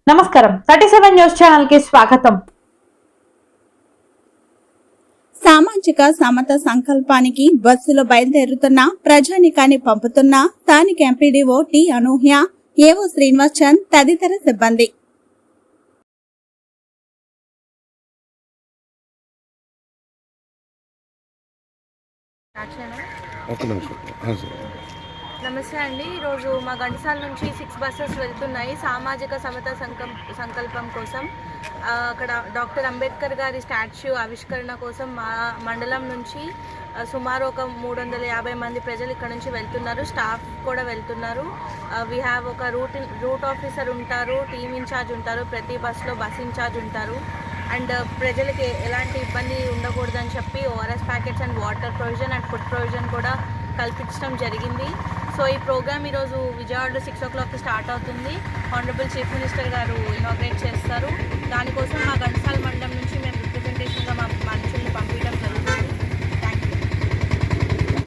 నమస్కారం 37 news channel కి స్వాగతం. సామాజిక సమత సంకల్పానికి బస్సులో బయలుదేరుతున్న ప్రజానికాన్ని పంపుతున్న స్థానిక ఎంపీడీఓ టి అనూహ్య, ఏవో శ్రీనివాస్ చంద్ తదితర సిబ్బంది. నమస్తే అండి. ఈరోజు మా ఘంటసాల నుంచి 6 బస్సెస్ వెళ్తున్నాయి సామాజిక సమత సంకల్పం కోసం. అక్కడ డాక్టర్ అంబేద్కర్ గారి స్టాచ్యూ ఆవిష్కరణ కోసం మా మండలం నుంచి సుమారు ఒక 350 మంది ప్రజలు ఇక్కడ నుంచి వెళ్తున్నారు. స్టాఫ్ కూడా వెళ్తున్నారు. వీ హ్యావ్ ఒక రూట్ ఆఫీసర్ ఉంటారు, టీమ్ ఇన్ఛార్జ్ ఉంటారు, ప్రతి బస్సులో బస్ ఇన్ఛార్జ్ ఉంటారు. అండ్ ప్రజలకి ఎలాంటి ఇబ్బంది ఉండకూడదని చెప్పి ORS packets and water provision and food provision కూడా కల్పించడం జరిగింది. సో ఈ ప్రోగ్రామ్ ఈరోజు విజయవాడలో 6 o'clock స్టార్ట్ అవుతుంది. ఆనరబుల్ చీఫ్ మినిస్టర్ గారు ఇనాగ్రేట్ చేస్తారు. దానికోసం మా ఘంటసాల మండలం